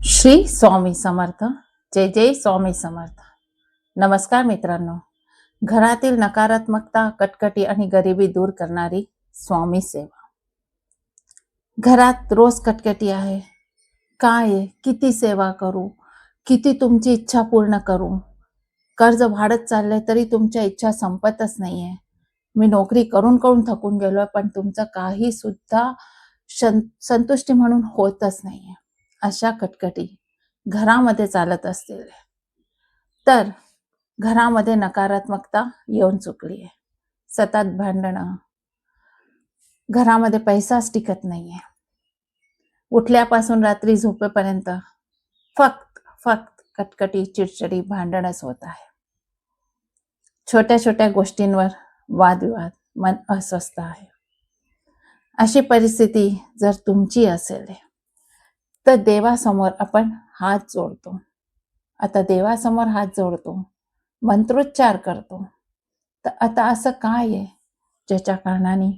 श्री स्वामी समर्थ. जय जय स्वामी समर्थ. नमस्कार मित्रांनो. घरातील नकारात्मकता, कटकटी आणि गरिबी दूर करणारी स्वामी सेवा. घरात रोज कटकटी आहे. काय आहे, किती सेवा करू, किती तुमची इच्छा पूर्ण करू. कर्ज वाढत चाललंय तरी तुमच्या इच्छा संपतच नाहीये. मी नोकरी करून करून थकून गेलोय पण तुमचं काही सुद्धा संतुष्टी म्हणून होतच नाहीये. अशा कटकटी घरामध्ये चालत असतील तर घरामध्ये नकारात्मकता येऊन चुकली आहे. सतत भांडणं, घरामध्ये पैसाच टिकत नाहीये. उठल्यापासून रात्री झोपेपर्यंत फक्त कटकटी, चिडचिडी, भांडणच होत आहे. छोट्या छोट्या गोष्टींवर वादविवाद, मन अस्वस्थ आहे. अशी परिस्थिती जर तुमची असेल तर देवासमोर आपण हात जोडतो. आता देवासमोर हात जोडतो, मंत्रोच्चार करतो. तर आता असं काय आहे ज्याच्या कारणाने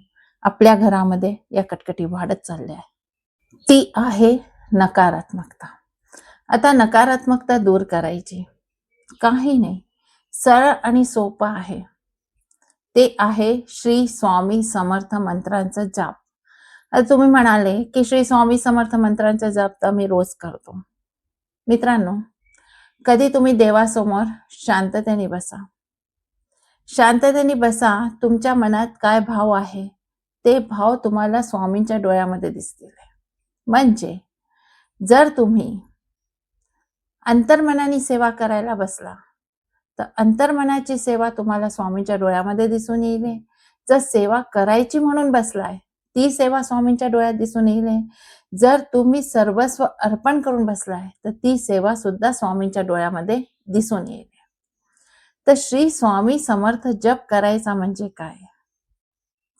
आपल्या घरामध्ये या कटकटी वाढत चालल्या आहे? ती आहे नकारात्मकता. आता नकारात्मकता दूर करायची काही नाही, सरळ आणि सोपं आहे. ते आहे श्री स्वामी समर्थ मंत्रांचा जाप. आता तुम्ही म्हणाले की श्री स्वामी समर्थ मंत्रांचा जाप तर मी रोज करतो. मित्रांनो, कधी तुम्ही देवासमोर शांततेने बसा. शांततेने बसा. तुमच्या मनात काय भाव आहे ते भाव तुम्हाला स्वामींच्या डोळ्यामध्ये दिसतील. म्हणजे जर तुम्ही अंतर्मनाने सेवा करायला बसला तर अंतर्मनाची सेवा तुम्हाला स्वामींच्या डोळ्यामध्ये दिसून येईल. जर सेवा करायची म्हणून बसलाय ती सेवा स्वामींच्या डोळ्यात दिसून येईल. जर तुम्ही सर्वस्व अर्पण करून बसलाय तर ती सेवा सुद्धा स्वामींच्या डोळ्यामध्ये दिसून येईल. तर श्री स्वामी समर्थ जप करायचा म्हणजे काय?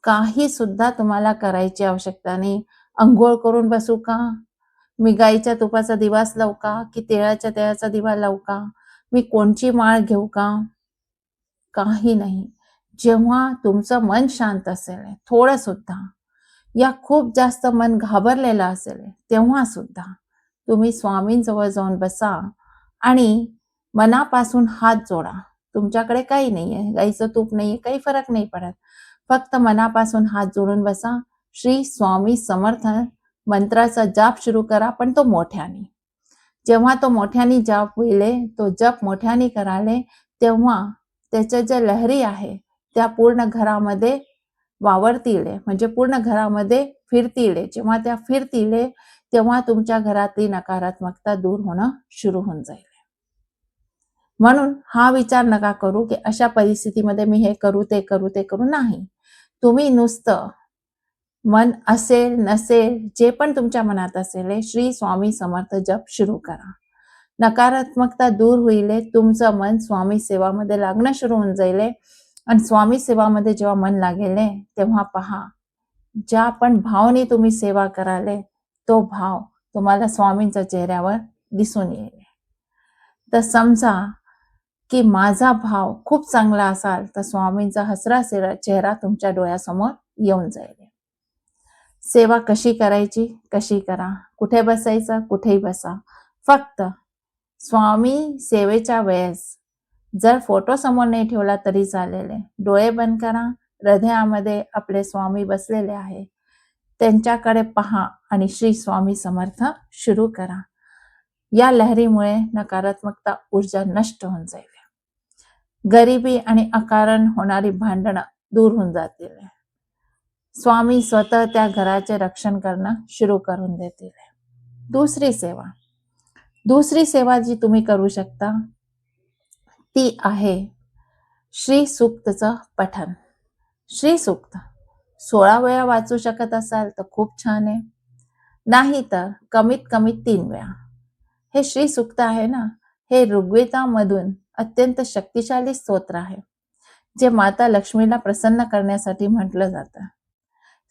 काही सुद्धा तुम्हाला करायची आवश्यकता नाही. अंघोळ करून बसू का, मी गाईच्या तुपाचा दिवास लावू का, की तिळाच्या तेळाचा दिवा लावू का, मी कोणची माळ घेऊ का, काही नाही. जेव्हा तुमचं मन शांत असेल, थोडं सुद्धा या खूप जास्त मन घाबरलेलं असेल तेव्हा सुद्धा तुम्ही स्वामींजवळ जाऊन बसा आणि मनापासून हात जोडा. तुमच्याकडे काही नाहीये, गाईचं तूप नाहीये, काही फरक नाही पडत. फक्त मनापासून हात जोडून बसा. श्री स्वामी समर्थ मंत्राचा जाप सुरू करा, पण तो मोठ्याने. जेव्हा तो मोठ्याने जाप होईल, तो जप मोठ्याने कराले, तेव्हा त्याच्या ज्या लहरी आहे त्या पूर्ण घरामध्ये वावरतील, म्हणजे पूर्ण घरामध्ये फिरतील. जेव्हा त्या फिरतील तेव्हा तुमच्या घरातली नकारात्मकता दूर होणं सुरू होऊन जाईल. म्हणून हा विचार नका करू की अशा परिस्थितीमध्ये मी हे करू ते करू ते करू. नाही, तुम्ही नुसतं मन असेल नसेल जे पण तुमच्या मनात असेल श्री स्वामी समर्थ जप सुरू करा. नकारात्मकता दूर होईल. तुमचं मन स्वामी सेवामध्ये लागणं सुरू होऊन जाईल. आणि स्वामी सेवामध्ये जेव्हा मन लागेल तेव्हा पहा, ज्या पण भावने तुम्ही सेवा कराले तो भाव तुम्हाला स्वामींच्या चेहऱ्यावर दिसून येईल. तर समजा की माझा भाव खूप चांगला असाल तर स्वामींचा हसरा चेहरा तुमच्या डोळ्यासमोर येऊन जाईल. सेवा कशी करायची, कशी करा, कुठे बसायचं, कुठेही बसा. फक्त स्वामी सेवेच्या वेळेस जर फोटो समोर नाही ठेवला तरी चालेल. डोळे बंद करा. हृदयामध्ये आपले स्वामी बसलेले आहे, त्यांच्याकडे पहा आणि श्री स्वामी समर्थ सुरू करा. या लहरीमुळे नकारात्मकता ऊर्जा नष्ट होऊन जाईल. गरिबी आणि अकारण होणारी भांडणं दूर होऊन जातील. स्वामी स्वतः त्या घराचे रक्षण करणं सुरू करून देतील. दुसरी सेवा जी तुम्ही करू शकता ती आहे श्री सूक्तचं पठण. श्री सूक्त 16 वेळा वाचू शकत असाल तर खूप छान आहे, नाही तर कमीत कमी 3 वेळा. हे श्री सूक्त आहे ना, हे ऋग्वेदामधून अत्यंत शक्तिशाली स्तोत्र आहे, जे माता लक्ष्मीला प्रसन्न करण्यासाठी म्हटलं जातं.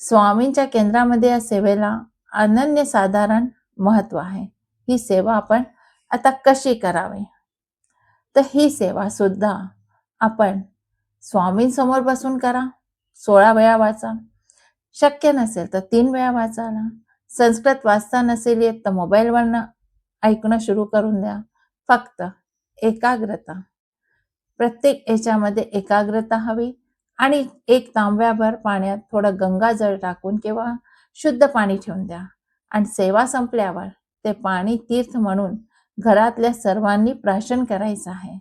स्वामींच्या केंद्रामध्ये या सेवेला अनन्यसाधारण महत्व आहे. ही सेवा आपण आता कशी करावी? तर ही सेवा सुद्धा आपण स्वामींसमोर बसून करा. 16 वेळा वाचा. शक्य नसेल तर 3 वेळा वाचायला. संस्कृत वाचता नसेल येत तर मोबाईलवरनं ऐकणं सुरू करून द्या. फक्त एकाग्रता, प्रत्येक याच्यामध्ये एकाग्रता हवी. आणि एक तांब्याभर पाण्यात थोडं गंगाजळ टाकून किंवा शुद्ध पाणी ठेवून द्या. आणि सेवा संपल्यावर ते पाणी तीर्थ म्हणून घरातल्या सर्वांनी प्राशन करायचं आहे.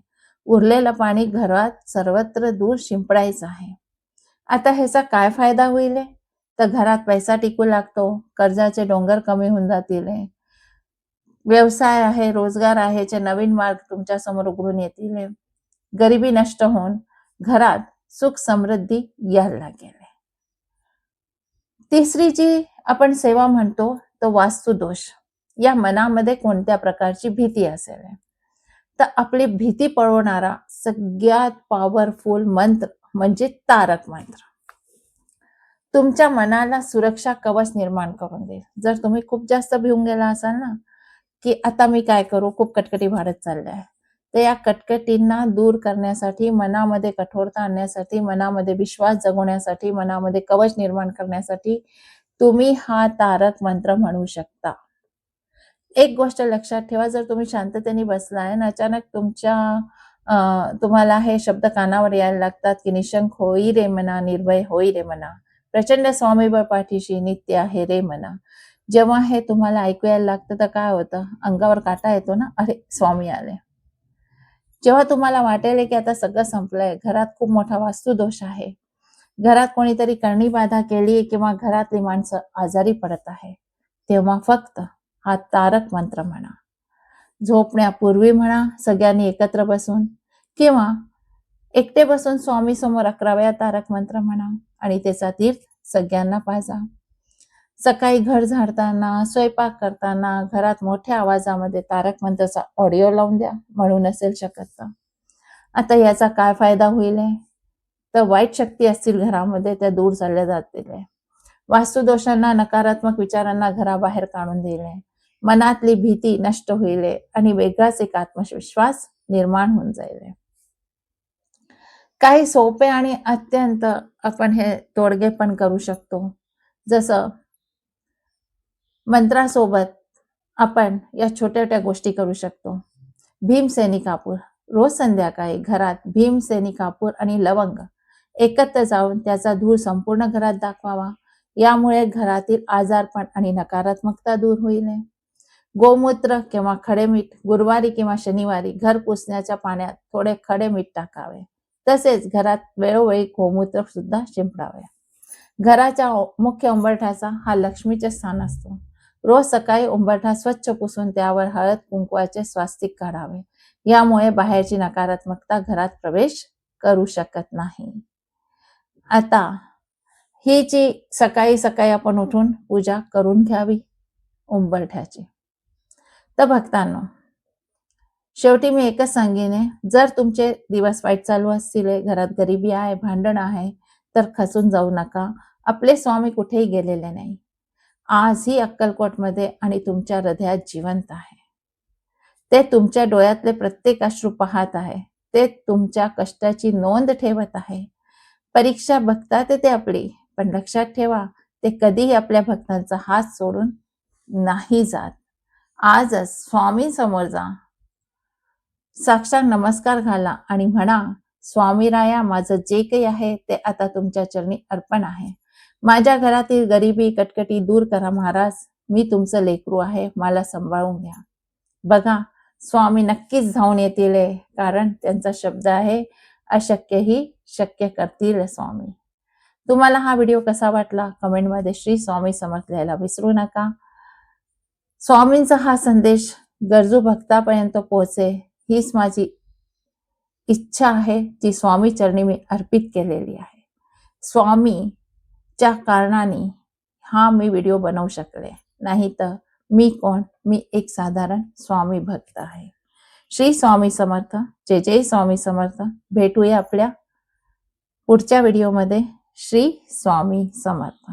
उरलेलं पाणी घरात सर्वत्र दूर शिंपडायचं आहे. आता ह्याचा काय फायदा होईल? तर घरात पैसा टिकू लागतो, कर्जाचे डोंगर कमी होऊन जातील, व्यवसाय आहे, रोजगार आहे, चे नवीन मार्ग तुमच्या समोर उघडून येतील, गरिबी नष्ट होऊन घरात सुख समृद्धी यायला लागेल. तिसरी जी आपण सेवा म्हणतो तो वास्तुदोष. या मनामध्ये कोणत्या प्रकारची भीती असेल तर आपली भीती पळवणारा सगळ्यात पॉवरफुल मंत्र म्हणजे तारक मंत्र तुमच्या मनाला सुरक्षा कवच निर्माण करून देईल. जर तुम्ही खूप जास्त भिवून गेला असाल ना की आता मी काय करू, खूप कटकटी वाढत चालल्या, तर या कटकटींना दूर करण्यासाठी, मनामध्ये कठोरता आणण्यासाठी, मनामध्ये विश्वास जगवण्यासाठी, मनामध्ये कवच निर्माण करण्यासाठी तुम्ही हा तारक मंत्र म्हणू शकता. एक गोष्ट लक्षात ठेवा, जर तुम्ही शांततेने बसलाय आणि अचानक तुम्हाला हे शब्द कानावर यायला लागतात की निशंक होई रे मना, निर्भय होई रे मना, प्रचंड स्वामीबळ पाठीशी नित्य आहे रे मना. जेव्हा हे तुम्हाला ऐकू यायला लागतं तर काय होतं, अंगावर काटा येतो ना, अरे स्वामी आले. जेव्हा तुम्हाला वाटेल की आता सगळं संपलंय, घरात खूप मोठा वास्तुदोष आहे, घरात कोणीतरी करणी बाधा केली किंवा घरातली माणसं आजारी पडत आहे, तेव्हा फक्त हा तारक मंत्र म्हणा. झोपण्यापूर्वी म्हणा, सगळ्यांनी एकत्र बसून किंवा एकटे बसून स्वामी समोर 11 वेळा तारक मंत्र म्हणा आणि त्याचा तीर्थ सगळ्यांना पाजा. सकाळी घर झाडताना, स्वयंपाक करताना घरात मोठ्या आवाजामध्ये तारक मंत्राचा ऑडिओ लावून द्या, म्हणू नसेल शकत तर. आता याचा काय फायदा होईल तर वाईट शक्ती असतील घरामध्ये त्या दूर चालल्या जातील, वास्तुदोषांना, नकारात्मक विचारांना घराबाहेर काढून दिले, मनातली भीती नष्ट होईल आणि वेगळाच एक आत्मविश्वास निर्माण होऊन जाईल. काही सोपे आणि अत्यंत आपण हे तोडगे पण करू शकतो. जसं मंत्रासोबत आपण या छोट्या छोट्या गोष्टी करू शकतो. भीमसेनी कापूर, रोज संध्याकाळी घरात भीमसेनी कापूर आणि लवंग एकत्र जाऊन त्याचा धूर संपूर्ण घरात दाखवावा. यामुळे घरातील आजारपण आणि नकारात्मकता दूर होईल. गोमूत्र किंवा खडे मीठ गुरुवारी किंवा शनिवारी घर पुसण्याच्या पाण्यात थोडे खडे मीठ टाकावे. तसेच घरात वेळोवेळी गोमूत्र सुद्धा शिंपडावे. घराच्या मुख्य उंबरठ्याचा हा लक्ष्मीचे स्थान असतो. रोज सकाळी उंबरठा स्वच्छ पुसून त्यावर हळद कुंकवाचे स्वास्तिक काढावे. यामुळे बाहेरची नकारात्मकता घरात प्रवेश करू शकत नाही. आता ही जी सकाळी सकाळी आपण उठून पूजा करून घ्यावी उंबरठ्याची. तर भक्तांनो, शेवटी मी एकच सांगेन, जर तुमचे दिवस वाईट चालू असतील, घरात गरिबी आहे, भांडण आहे, तर खचून जाऊ नका. आपले स्वामी कुठेही गेलेले नाही. आजही अक्कलकोटमध्ये आणि तुमच्या हृदयात जिवंत आहे. ते तुमच्या डोळ्यातले प्रत्येक अश्रू पाहत आहे. ते तुमच्या कष्टाची नोंद ठेवत आहे. परीक्षा बघतात ते आपली, पण लक्षात ठेवा ते कधीही आपल्या भक्तांचा हात सोडून नाही जात. आजच स्वामी समोर जा, साक्षात नमस्कार घाला आणि म्हणा, स्वामीराया, माझं जे काही आहे ते आता तुमच्या चरणी अर्पण आहे. माझ्या घरातील गरिबी कटकटी दूर करा महाराज. मी तुमचं लेकरू आहे, मला सांभाळून घ्या. बघा, स्वामी नक्कीच धावून येतील, कारण त्यांचा शब्द आहे, अशक्यही शक्य करतील स्वामी. तुम्हाला हा व्हिडिओ कसा वाटला कमेंटमध्ये श्री स्वामी समर्थ लिहायला विसरू नका. स्वामींचा हा संदेश गरजू भक्तापर्यंत पोहोचे हीच माझी इच्छा आहे, जी स्वामी चरणी मी अर्पित केलेली आहे. स्वामीच्या कारणाने हा मी व्हिडिओ बनवू शकले, नाही तर मी कोण, मी एक साधारण स्वामी भक्त आहे. श्री स्वामी समर्थ. जय जय स्वामी समर्थ. भेटूया आपल्या पुढच्या व्हिडिओमध्ये. श्री स्वामी समर्थ.